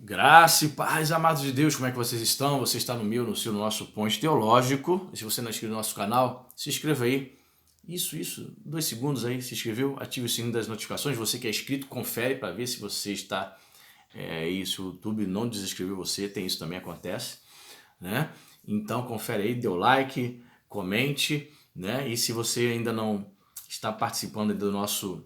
Graça e paz, amados de Deus, como é que vocês estão? Você está no meu, no seu, no nosso Ponte Teológico. E se você não é inscrito no nosso canal, se inscreva aí. Isso, 2 segundos aí, se inscreveu, ative o sininho das notificações. Você que é inscrito, confere para ver se você está se o YouTube não desinscreveu você, tem isso também, acontece, né? Então confere aí, dê o like, comente, né? E se você ainda não está participando do nosso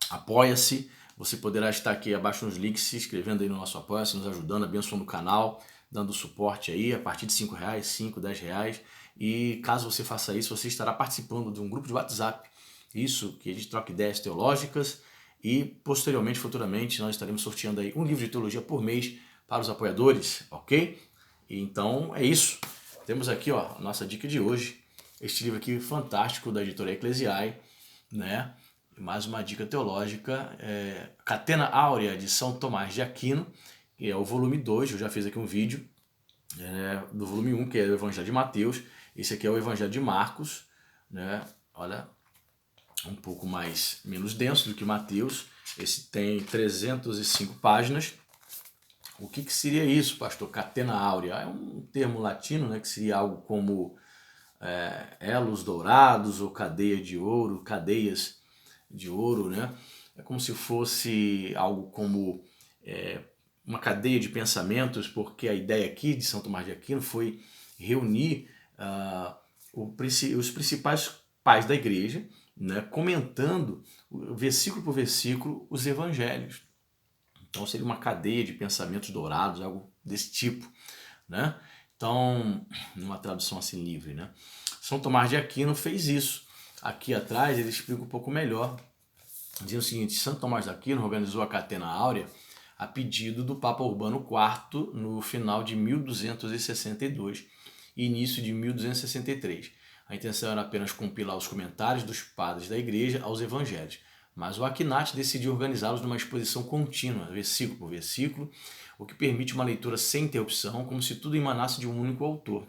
Apoia-se, você poderá estar aqui abaixo nos links, se inscrevendo aí no nosso Apoia-se, nos ajudando, abençoando o canal, dando suporte aí a partir de R$ 5, 5, R$ 10. E caso você faça isso, você estará participando de um grupo de WhatsApp. Isso, que a gente troca ideias teológicas e posteriormente, futuramente, nós estaremos sorteando aí um livro de teologia por mês para os apoiadores, ok? Então é isso. Temos aqui ó, a nossa dica de hoje, este livro aqui fantástico da editora Eclesiai, né? Mais uma dica teológica, Catena Áurea de São Tomás de Aquino, que é o volume 2, eu já fiz aqui um vídeo do volume 1, que é o Evangelho de Mateus, esse aqui é o Evangelho de Marcos, né? Olha, um pouco menos denso do que Mateus, esse tem 305 páginas. O que seria isso, pastor? Catena Áurea é um termo latino, né, que seria algo como elos dourados ou cadeia de ouro, cadeias de ouro, né? É como se fosse algo como uma cadeia de pensamentos, porque a ideia aqui de São Tomás de Aquino foi reunir os principais pais da igreja, né, comentando versículo por versículo os evangelhos. Então seria uma cadeia de pensamentos dourados, algo desse tipo, né? Então, numa tradução assim livre, né? São Tomás de Aquino fez isso. Aqui atrás ele explica um pouco melhor, dizendo o seguinte: São Tomás de Aquino organizou a Catena Áurea a pedido do Papa Urbano IV no final de 1262 e início de 1263. A intenção era apenas compilar os comentários dos padres da igreja aos evangelhos, mas o Aquinate decidiu organizá-los numa exposição contínua, versículo por versículo, o que permite uma leitura sem interrupção, como se tudo emanasse de um único autor.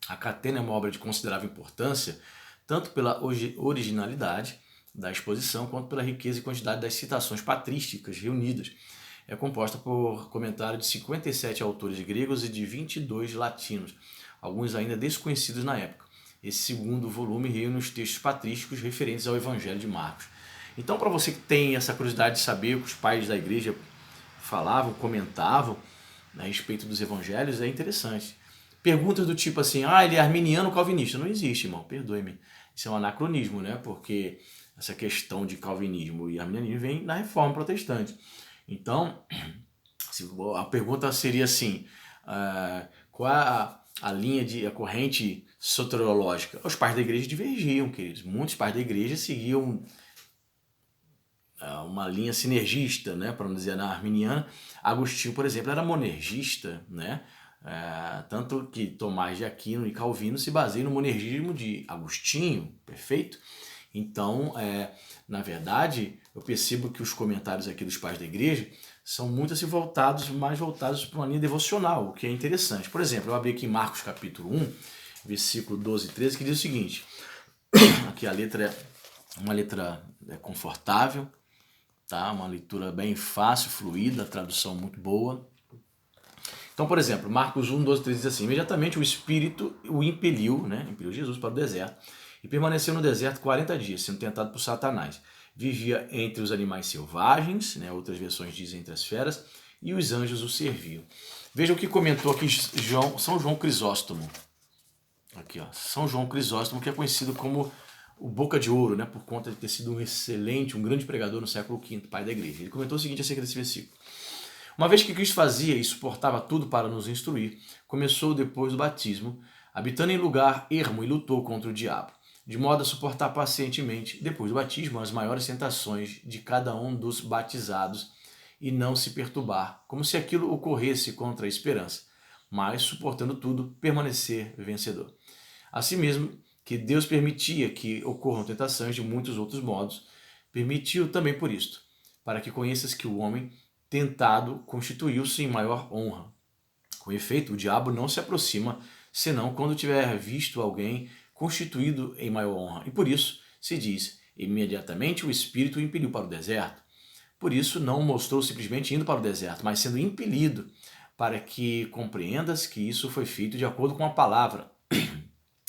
A Catena é uma obra de considerável importância, tanto pela originalidade da exposição, quanto pela riqueza e quantidade das citações patrísticas reunidas. É composta por comentários de 57 autores gregos e de 22 latinos, alguns ainda desconhecidos na época. Esse segundo volume reúne os textos patrísticos referentes ao Evangelho de Marcos. Então, para você que tem essa curiosidade de saber o que os pais da igreja falavam, comentavam, a respeito dos evangelhos, é interessante. Perguntas do tipo assim, ele é arminiano ou calvinista? Não existe, irmão, perdoe-me. Isso é um anacronismo, né? Porque essa questão de calvinismo e arminianismo vem na Reforma Protestante. Então, a pergunta seria assim, qual é a linha a corrente soteriológica? Os pais da igreja divergiam, queridos. Muitos pais da igreja seguiam uma linha sinergista, né, para não dizer na arminiana. Agostinho, por exemplo, era monergista, né? Tanto que Tomás de Aquino e Calvino se baseiam no monergismo de Agostinho, perfeito? Então, na verdade, eu percebo que os comentários aqui dos pais da igreja são muito assim mais voltados para uma linha devocional, o que é interessante. Por exemplo, eu abri aqui em Marcos capítulo 1, versículo 12 e 13, que diz o seguinte, aqui a letra é uma letra confortável, tá? Uma leitura bem fácil, fluida, tradução muito boa. Então, por exemplo, Marcos 1, 12, 13 diz assim: imediatamente o Espírito o impeliu, né? Impeliu Jesus para o deserto, e permaneceu no deserto 40 dias, sendo tentado por Satanás. Vivia entre os animais selvagens, né? Outras versões dizem entre as feras, e os anjos o serviam. Veja o que comentou aqui São João Crisóstomo. Aqui, ó, São João Crisóstomo, que é conhecido como o Boca de Ouro, né? Por conta de ter sido um grande pregador no século V, pai da igreja. Ele comentou o seguinte acerca desse versículo: uma vez que Cristo fazia e suportava tudo para nos instruir, começou depois do batismo, habitando em lugar ermo e lutou contra o diabo, de modo a suportar pacientemente, depois do batismo, as maiores tentações de cada um dos batizados e não se perturbar, como se aquilo ocorresse contra a esperança, mas, suportando tudo, permanecer vencedor. Assim mesmo que Deus permitia que ocorram tentações de muitos outros modos, permitiu também por isto, para que conheças que o homem tentado constituiu-se em maior honra. Com efeito, o diabo não se aproxima senão quando tiver visto alguém constituído em maior honra. E por isso se diz, imediatamente o Espírito o impeliu para o deserto. por isso não o mostrou simplesmente indo para o deserto, mas sendo impelido para que compreendas que isso foi feito de acordo com a palavra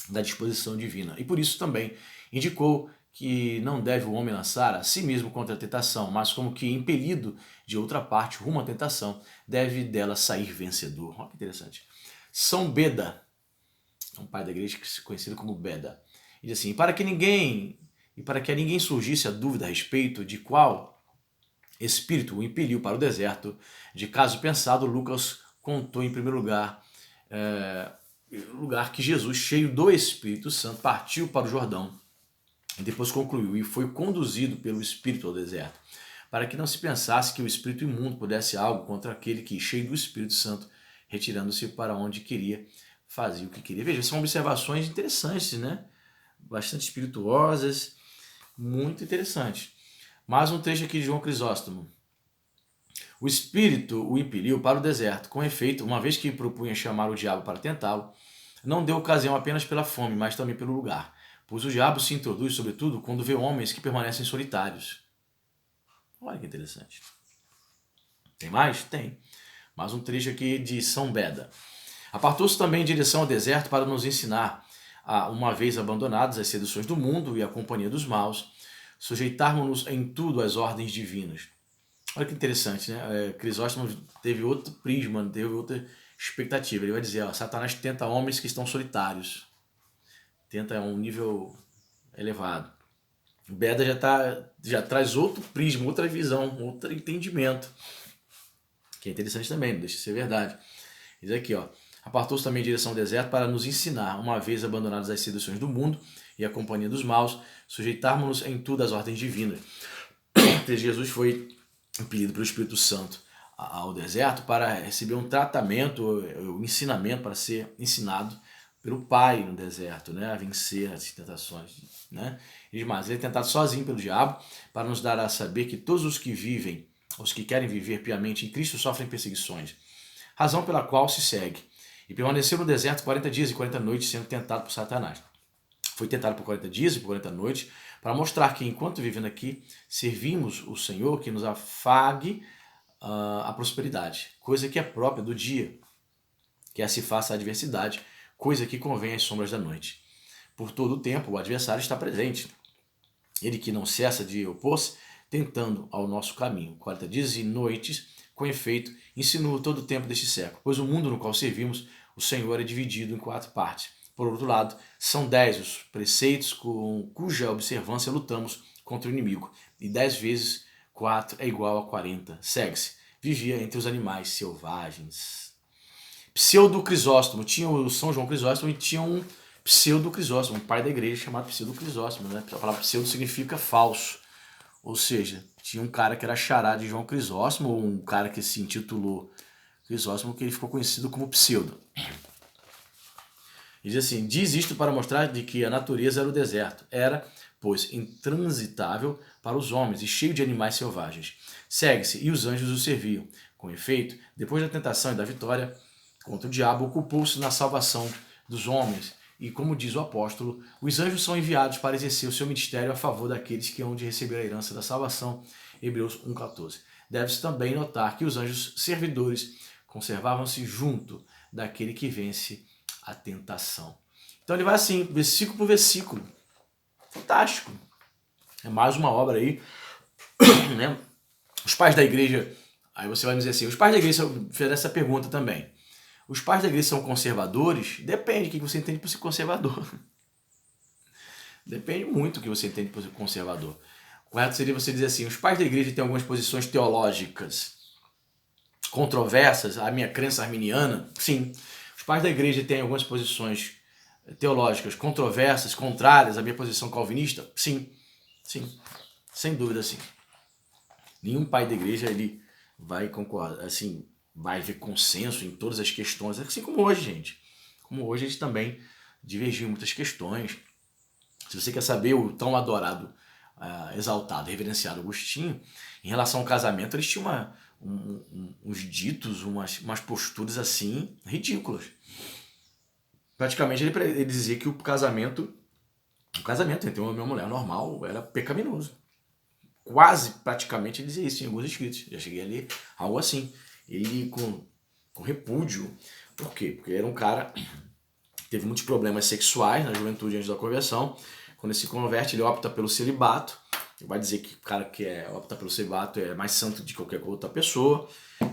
da disposição divina. E por isso também indicou que não deve o homem lançar a si mesmo contra a tentação, mas como que impelido de outra parte rumo à tentação, deve dela sair vencedor. Olha que interessante. São Beda, um pai da igreja conhecido como Beda, diz assim: para que a ninguém surgisse a dúvida a respeito de qual espírito o impeliu para o deserto, de caso pensado, Lucas contou em primeiro lugar lugar que Jesus, cheio do Espírito Santo, partiu para o Jordão e depois concluiu: e foi conduzido pelo Espírito ao deserto, para que não se pensasse que o espírito imundo pudesse algo contra aquele que, cheio do Espírito Santo, retirando-se para onde queria, fazia o que queria. Veja, são observações interessantes, né? Bastante espirituosas, muito interessantes. Mais um trecho aqui de João Crisóstomo. O Espírito o impeliu para o deserto. Com efeito, uma vez que propunha chamar o diabo para tentá-lo, não deu ocasião apenas pela fome, mas também pelo lugar. Pois o diabo se introduz, sobretudo, quando vê homens que permanecem solitários. Olha que interessante. Tem mais? Tem. Mais um trecho aqui de São Beda. Apartou-se também em direção ao deserto para nos ensinar a, uma vez abandonados as seduções do mundo e a companhia dos maus, sujeitarmos-nos em tudo às ordens divinas. Olha que interessante, né? Crisóstomo teve outro prisma, teve outra expectativa. Ele vai dizer: ó, Satanás tenta homens que estão solitários, tenta um nível elevado. Beda já traz outro prisma, outra visão, outro entendimento, que é interessante também, não deixa de ser verdade. Diz aqui, ó: apartou-se também em direção ao deserto para nos ensinar, uma vez abandonados as seduções do mundo e a companhia dos maus, sujeitarmos-nos em tudo às ordens divinas. Jesus foi impelido pelo Espírito Santo ao deserto para receber um tratamento, um ensinamento, para ser ensinado pelo Pai no deserto, né, a vencer as tentações, né? E demais, ele é tentado sozinho pelo diabo para nos dar a saber que todos os que vivem, os que querem viver piamente em Cristo, sofrem perseguições, razão pela qual se segue. E permaneceu no deserto 40 dias e 40 noites sendo tentado por Satanás. Foi tentado por 40 dias e por 40 noites para mostrar que, enquanto vivendo aqui, servimos o Senhor que nos afague a prosperidade, coisa que é própria do dia, que se faça a adversidade, coisa que convém às sombras da noite. Por todo o tempo, o adversário está presente. Ele que não cessa de opor-se, tentando ao nosso caminho. 40 dias e noites, com efeito, insinua todo o tempo deste século, pois o mundo no qual servimos, o Senhor é dividido em 4 partes. Por outro lado, são 10 os preceitos cuja observância lutamos contra o inimigo, e 10 vezes 4 é igual a 40. Segue-se. Vivia entre os animais selvagens. Pseudo Crisóstomo. Tinha o São João Crisóstomo e tinha um Pseudo Crisóstomo, um pai da igreja chamado Pseudo Crisóstomo, né? A palavra pseudo significa falso. Ou seja, tinha um cara que era xará de João Crisóstomo, ou um cara que se intitulou Crisóstomo, que ele ficou conhecido como Pseudo. Diz assim: diz isto para mostrar de que a natureza era o deserto. Era, pois, intransitável para os homens e cheio de animais selvagens. Segue-se, e os anjos o serviam. Com efeito, depois da tentação e da vitória contra o diabo, ocupou-se na salvação dos homens. E como diz o apóstolo, os anjos são enviados para exercer o seu ministério a favor daqueles que hão de receber a herança da salvação. Hebreus 1,14. Deve-se também notar que os anjos servidores conservavam-se junto daquele que vence a tentação. Então ele vai assim, versículo por versículo. Fantástico. É mais uma obra aí, né? Os pais da igreja, aí você vai me dizer assim, os pais da igreja fizeram essa pergunta também. Os pais da igreja são conservadores? Depende do que você entende por ser conservador. Depende muito do que você entende por ser conservador. O correto seria você dizer assim, os pais da igreja têm algumas posições teológicas controversas, a minha crença arminiana, sim. Os pais da igreja têm algumas posições teológicas controversas, contrárias à minha posição calvinista, sim. Sim, sem dúvida, sim. Nenhum pai da igreja ele vai concordar, assim, vai ver consenso em todas as questões, assim como hoje, gente. Como hoje eles também divergiam em muitas questões. Se você quer saber o tão adorado, exaltado, reverenciado Agostinho, em relação ao casamento, eles tinham uns ditos, umas posturas assim ridículas. Praticamente ele dizia que o casamento entre uma mulher normal era pecaminoso. quase praticamente ele dizia isso em alguns escritos. Já cheguei a ler algo assim. Ele com repúdio. Por quê? Porque ele era um cara que teve muitos problemas sexuais na juventude antes da conversão. Quando ele se converte, ele opta pelo celibato. Ele vai dizer que o cara que opta pelo celibato é mais santo de qualquer outra pessoa.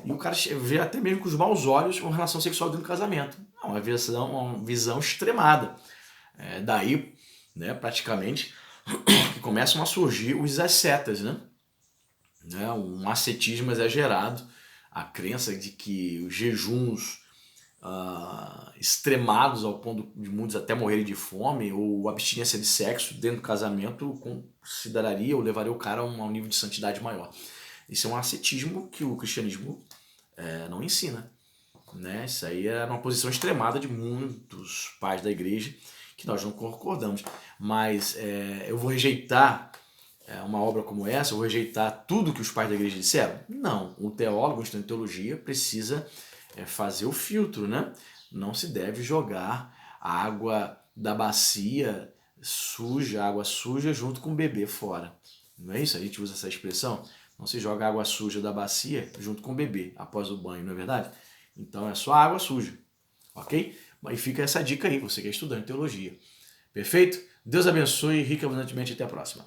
E o cara vê até mesmo com os maus olhos uma relação sexual dentro do casamento. É uma visão extremada. Daí, né, praticamente, que começam a surgir os ascetas, né? Um ascetismo exagerado, a crença de que os jejuns extremados ao ponto de muitos até morrerem de fome, ou abstinência de sexo dentro do casamento consideraria ou levaria o cara a um nível de santidade maior. Isso é um ascetismo que o cristianismo não ensina. Né? Isso aí é uma posição extremada de muitos pais da igreja que nós não concordamos. Mas eu vou rejeitar uma obra como essa, eu vou rejeitar tudo que os pais da igreja disseram? Não. O teólogo, o estudante de teologia, precisa fazer o filtro, né? Não se deve jogar a água da bacia suja, água suja, junto com o bebê fora. Não é isso? A gente usa essa expressão? Não se joga água suja da bacia junto com o bebê após o banho, não é verdade? Então é só água suja, ok? E fica essa dica aí, você que é estudante de teologia. Perfeito? Deus abençoe rica e abundantemente. Até a próxima.